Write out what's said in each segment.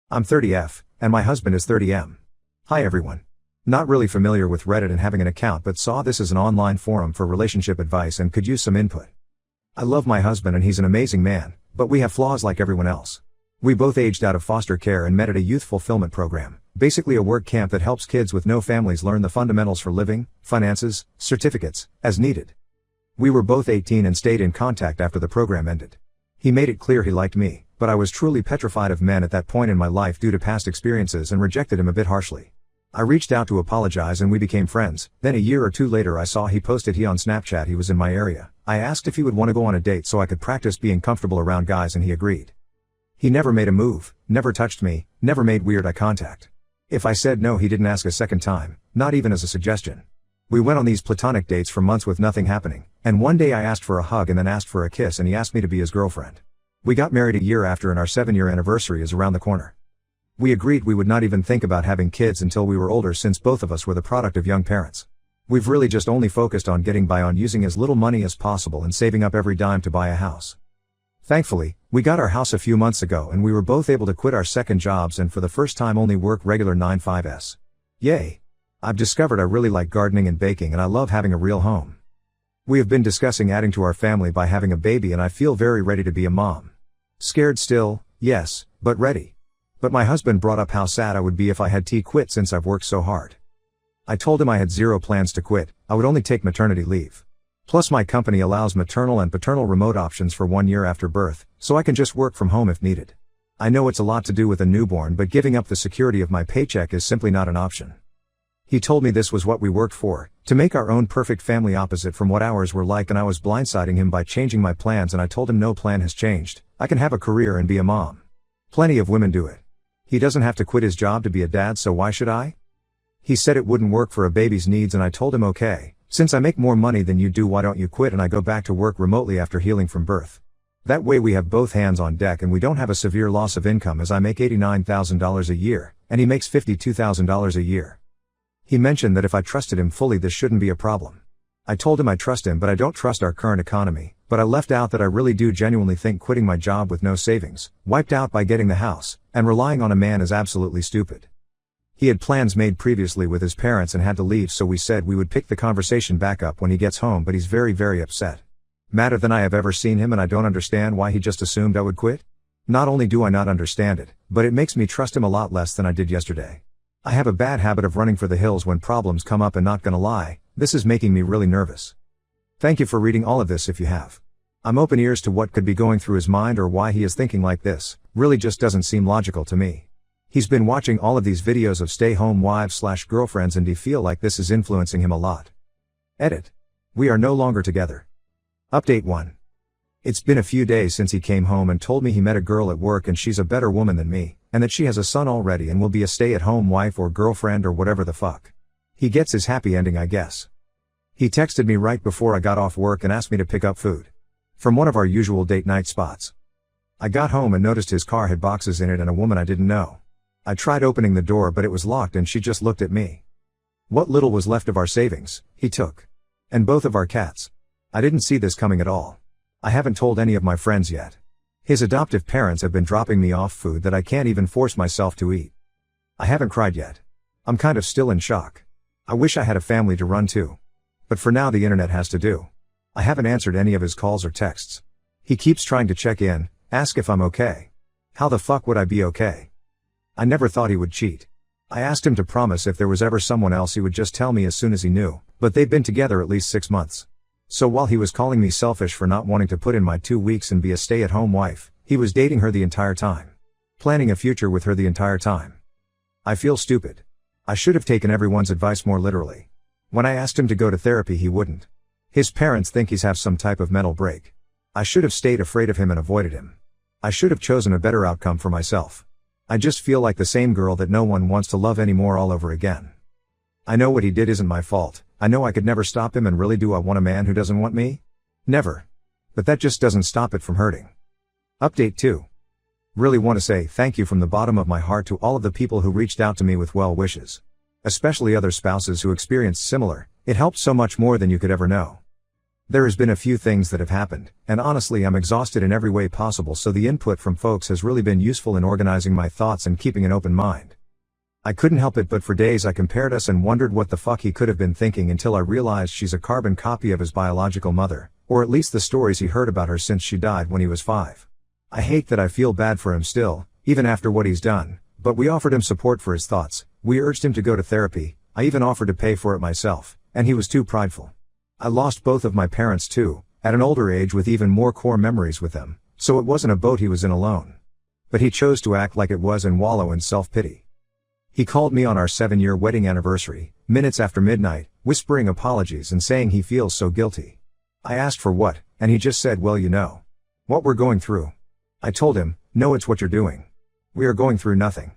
I'm 30F, and my husband is 30M. Hi everyone. Not really familiar with Reddit and having an account, but saw this as an online forum for relationship advice and could use some input. I love my husband and he's an amazing man, but we have flaws like everyone else. We both aged out of foster care and met at a youth fulfillment program, basically a work camp that helps kids with no families learn the fundamentals for living, finances, certificates, as needed. We were both 18 and stayed in contact after the program ended. He made it clear he liked me, but I was truly petrified of men at that point in my life due to past experiences and rejected him a bit harshly. I reached out to apologize and we became friends. Then a year or two later I saw he posted on Snapchat he was in my area. I asked if he would want to go on a date so I could practice being comfortable around guys and he agreed. He never made a move, never touched me, never made weird eye contact. If I said no he didn't ask a second time, not even as a suggestion. We went on these platonic dates for months with nothing happening, and one day I asked for a hug and then asked for a kiss and he asked me to be his girlfriend. We got married a year after and our 7-year anniversary is around the corner. We agreed we would not even think about having kids until we were older since both of us were the product of young parents. We've really just only focused on getting by on using as little money as possible and saving up every dime to buy a house. Thankfully, we got our house a few months ago and we were both able to quit our second jobs and for the first time only work regular 9-to-5s. Yay! I've discovered I really like gardening and baking and I love having a real home. We have been discussing adding to our family by having a baby and I feel very ready to be a mom. Scared still, yes, but ready. But my husband brought up how sad I would be if I had to quit since I've worked so hard. I told him I had zero plans to quit, I would only take maternity leave. Plus my company allows maternal and paternal remote options for 1 year after birth, so I can just work from home if needed. I know it's a lot to do with a newborn but giving up the security of my paycheck is simply not an option. He told me this was what we worked for, to make our own perfect family opposite from what ours were like, and I was blindsiding him by changing my plans and I told him no plan has changed, I can have a career and be a mom. Plenty of women do it. He doesn't have to quit his job to be a dad, so why should I? He said it wouldn't work for a baby's needs and I told him okay, since I make more money than you do why don't you quit and I go back to work remotely after healing from birth. That way we have both hands on deck and we don't have a severe loss of income as I make $89,000 a year, and he makes $52,000 a year. He mentioned that if I trusted him fully this shouldn't be a problem. I told him I trust him but I don't trust our current economy, but I left out that I really do genuinely think quitting my job with no savings, wiped out by getting the house, and relying on a man is absolutely stupid. He had plans made previously with his parents and had to leave, so we said we would pick the conversation back up when he gets home, but he's very upset. Madder than I have ever seen him and I don't understand why he just assumed I would quit. Not only do I not understand it, but it makes me trust him a lot less than I did yesterday. I have a bad habit of running for the hills when problems come up and not gonna lie, this is making me really nervous. Thank you for reading all of this if you have. I'm open ears to what could be going through his mind or why he is thinking like this, really just doesn't seem logical to me. He's been watching all of these videos of stay-home wives/girlfriends and do feel like this is influencing him a lot. Edit. We are no longer together. Update 1. It's been a few days since he came home and told me he met a girl at work and she's a better woman than me, and that she has a son already and will be a stay-at-home wife or girlfriend or whatever the fuck. He gets his happy ending, I guess. He texted me right before I got off work and asked me to pick up food from one of our usual date night spots. I got home and noticed his car had boxes in it and a woman I didn't know. I tried opening the door but it was locked and she just looked at me. What little was left of our savings, he took. And both of our cats. I didn't see this coming at all. I haven't told any of my friends yet. His adoptive parents have been dropping me off food that I can't even force myself to eat. I haven't cried yet. I'm kind of still in shock. I wish I had a family to run to. But for now the internet has to do. I haven't answered any of his calls or texts. He keeps trying to check in, ask if I'm okay. How the fuck would I be okay? I never thought he would cheat. I asked him to promise if there was ever someone else he would just tell me as soon as he knew, but they've been together at least 6 months. So while he was calling me selfish for not wanting to put in my 2 weeks and be a stay-at-home wife, he was dating her the entire time. Planning a future with her the entire time. I feel stupid. I should have taken everyone's advice more literally. When I asked him to go to therapy he wouldn't. His parents think he's have some type of mental break. I should have stayed afraid of him and avoided him. I should have chosen a better outcome for myself. I just feel like the same girl that no one wants to love anymore all over again. I know what he did isn't my fault. I know I could never stop him, and really do I want a man who doesn't want me? Never. But that just doesn't stop it from hurting. Update 2. Really want to say thank you from the bottom of my heart to all of the people who reached out to me with well wishes. Especially other spouses who experienced similar. It helped so much more than you could ever know. There has been a few things that have happened, and honestly I'm exhausted in every way possible, so the input from folks has really been useful in organizing my thoughts and keeping an open mind. I couldn't help it but for days I compared us and wondered what the fuck he could have been thinking until I realized she's a carbon copy of his biological mother, or at least the stories he heard about her since she died when he was 5. I hate that I feel bad for him still, even after what he's done, but we offered him support for his thoughts, we urged him to go to therapy, I even offered to pay for it myself, and he was too prideful. I lost both of my parents too, at an older age with even more core memories with them, so it wasn't a boat he was in alone. But he chose to act like it was and wallow in self-pity. He called me on our 7-year wedding anniversary, minutes after midnight, whispering apologies and saying he feels so guilty. I asked for what, and he just said, well, you know what we're going through. I told him, no, it's what you're doing. We are going through nothing.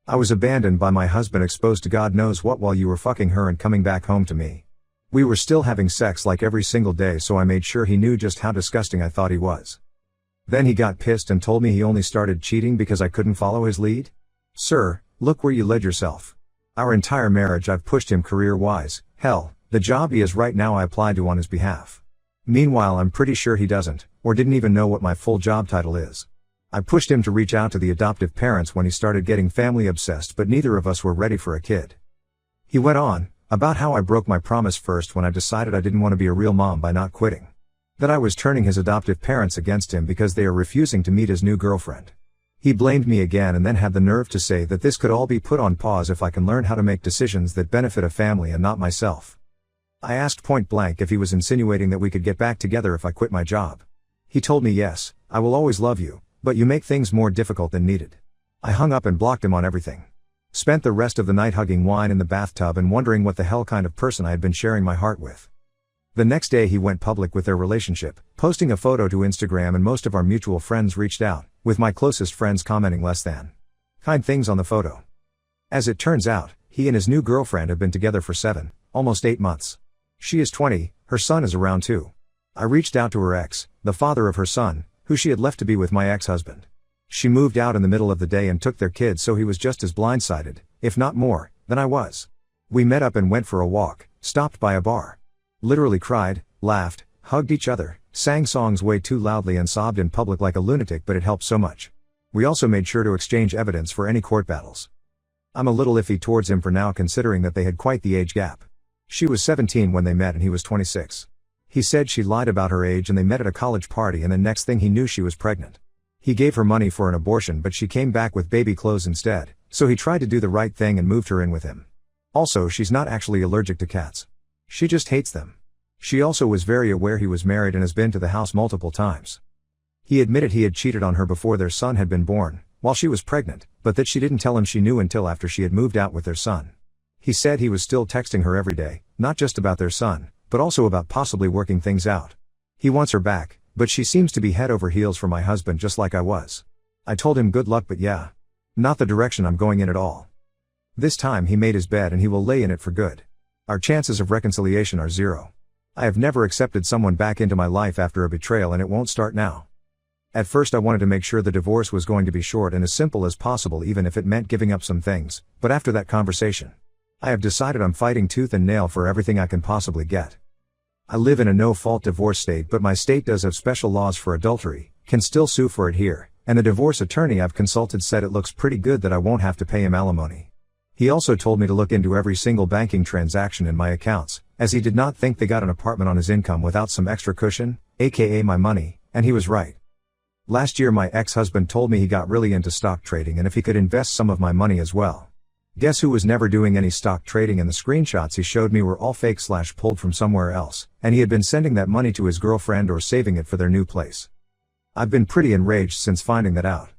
I was abandoned by my husband, exposed to God knows what while you were fucking her and coming back home to me. We were still having sex like every single day, so I made sure he knew just how disgusting I thought he was. Then he got pissed and told me he only started cheating because I couldn't follow his lead. Sir, look where you led yourself. Our entire marriage I've pushed him career-wise, hell, the job he is right now I applied to on his behalf. Meanwhile I'm pretty sure he doesn't, or didn't even know what my full job title is. I pushed him to reach out to the adoptive parents when he started getting family obsessed, but neither of us were ready for a kid. He went on about how I broke my promise first when I decided I didn't want to be a real mom by not quitting. That I was turning his adoptive parents against him because they are refusing to meet his new girlfriend. He blamed me again and then had the nerve to say that this could all be put on pause if I can learn how to make decisions that benefit a family and not myself. I asked point blank if he was insinuating that we could get back together if I quit my job. He told me, yes, I will always love you, but you make things more difficult than needed. I hung up and blocked him on everything. Spent the rest of the night hugging wine in the bathtub and wondering what the hell kind of person I had been sharing my heart with. The next day he went public with their relationship, posting a photo to Instagram, and most of our mutual friends reached out, with my closest friends commenting less than kind things on the photo. As it turns out, he and his new girlfriend have been together for 7, almost 8 months. She is 20, her son is around 2. I reached out to her ex, the father of her son, who she had left to be with my ex-husband. She moved out in the middle of the day and took their kids, so he was just as blindsided, if not more, than I was. We met up and went for a walk, stopped by a bar. Literally cried, laughed, hugged each other, sang songs way too loudly and sobbed in public like a lunatic, but it helped so much. We also made sure to exchange evidence for any court battles. I'm a little iffy towards him for now, considering that they had quite the age gap. She was 17 when they met and he was 26. He said she lied about her age and they met at a college party, and the next thing he knew she was pregnant. He gave her money for an abortion, but she came back with baby clothes instead, so he tried to do the right thing and moved her in with him. Also, she's not actually allergic to cats. She just hates them. She also was very aware he was married and has been to the house multiple times. He admitted he had cheated on her before their son had been born, while she was pregnant, but that she didn't tell him she knew until after she had moved out with their son. He said he was still texting her every day, not just about their son, but also about possibly working things out. He wants her back, but she seems to be head over heels for my husband, just like I was. I told him good luck, but yeah, not the direction I'm going in at all. This time he made his bed and he will lay in it for good. Our chances of reconciliation are 0. I have never accepted someone back into my life after a betrayal, and it won't start now. At first I wanted to make sure the divorce was going to be short and as simple as possible, even if it meant giving up some things, but after that conversation, I have decided I'm fighting tooth and nail for everything I can possibly get. I live in a no-fault divorce state, but my state does have special laws for adultery, can still sue for it here, and the divorce attorney I've consulted said it looks pretty good that I won't have to pay him alimony. He also told me to look into every single banking transaction in my accounts, as he did not think they got an apartment on his income without some extra cushion, aka my money, and he was right. Last year my ex-husband told me he got really into stock trading and if he could invest some of my money as well. Guess who was never doing any stock trading, and the screenshots he showed me were all fake/pulled from somewhere else, and he had been sending that money to his girlfriend or saving it for their new place. I've been pretty enraged since finding that out.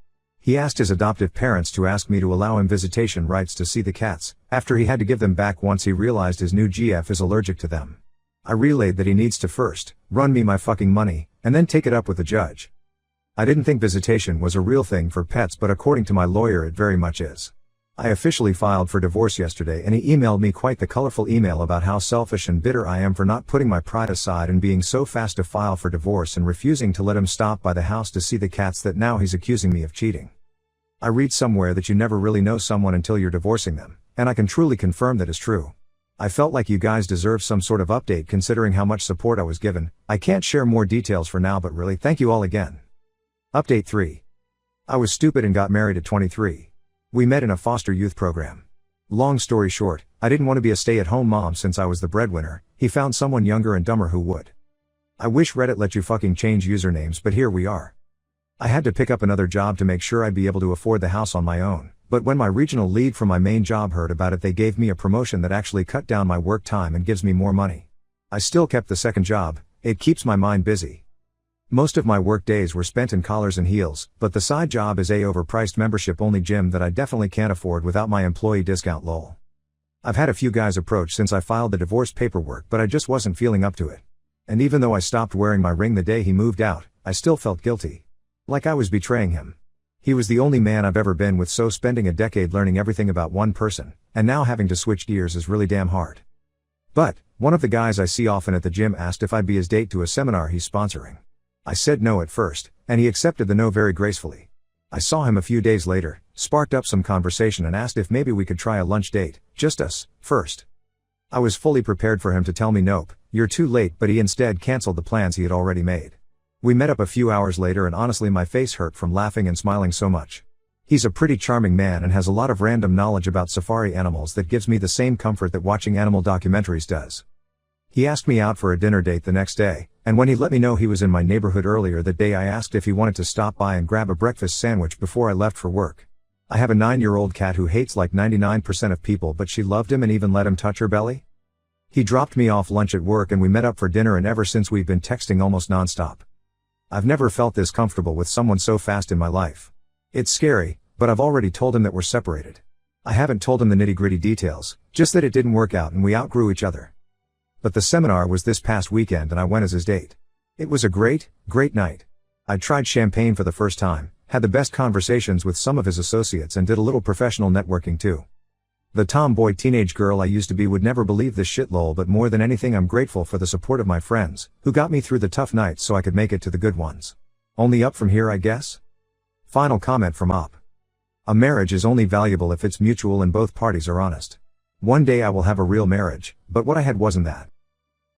He asked his adoptive parents to ask me to allow him visitation rights to see the cats, after he had to give them back once he realized his new GF is allergic to them. I relayed that he needs to first run me my fucking money, and then take it up with the judge. I didn't think visitation was a real thing for pets, but according to my lawyer it very much is. I officially filed for divorce yesterday, and he emailed me quite the colorful email about how selfish and bitter I am for not putting my pride aside and being so fast to file for divorce and refusing to let him stop by the house to see the cats, that now he's accusing me of cheating. I read somewhere that you never really know someone until you're divorcing them, and I can truly confirm that is true. I felt like you guys deserve some sort of update considering how much support I was given. I can't share more details for now, but really thank you all again. Update 3. I was stupid and got married at 23. We met in a foster youth program. Long story short, I didn't want to be a stay-at-home mom since I was the breadwinner. He found someone younger and dumber who would. I wish Reddit let you fucking change usernames, but here we are. I had to pick up another job to make sure I'd be able to afford the house on my own, but when my regional lead from my main job heard about it, they gave me a promotion that actually cut down my work time and gives me more money. I still kept the second job. It keeps my mind busy. Most of my work days were spent in collars and heels, but the side job is a overpriced membership-only gym that I definitely can't afford without my employee discount lol. I've had a few guys approach since I filed the divorce paperwork, but I just wasn't feeling up to it. And even though I stopped wearing my ring the day he moved out, I still felt guilty. Like I was betraying him. He was the only man I've ever been with, so spending a decade learning everything about one person, and now having to switch gears is really damn hard. But, one of the guys I see often at the gym asked if I'd be his date to a seminar he's sponsoring. I said no at first, and he accepted the no very gracefully. I saw him a few days later, sparked up some conversation and asked if maybe we could try a lunch date, just us, first. I was fully prepared for him to tell me nope, you're too late, but he instead canceled the plans he had already made. We met up a few hours later and honestly my face hurt from laughing and smiling so much. He's a pretty charming man and has a lot of random knowledge about safari animals that gives me the same comfort that watching animal documentaries does. He asked me out for a dinner date the next day, and when he let me know he was in my neighborhood earlier that day, I asked if he wanted to stop by and grab a breakfast sandwich before I left for work. I have a 9-year-old cat who hates like 99% of people, but she loved him and even let him touch her belly. He dropped me off lunch at work and we met up for dinner, and ever since we've been texting almost nonstop. I've never felt this comfortable with someone so fast in my life. It's scary, but I've already told him that we're separated. I haven't told him the nitty-gritty details, just that it didn't work out and we outgrew each other. But the seminar was this past weekend and I went as his date. It was a great night. I tried champagne for the first time, had the best conversations with some of his associates, and did a little professional networking too. The tomboy teenage girl I used to be would never believe this shit lol, but more than anything I'm grateful for the support of my friends, who got me through the tough nights so I could make it to the good ones. Only up from here, I guess? Final comment from Op. A marriage is only valuable if it's mutual and both parties are honest. One day I will have a real marriage, but what I had wasn't that.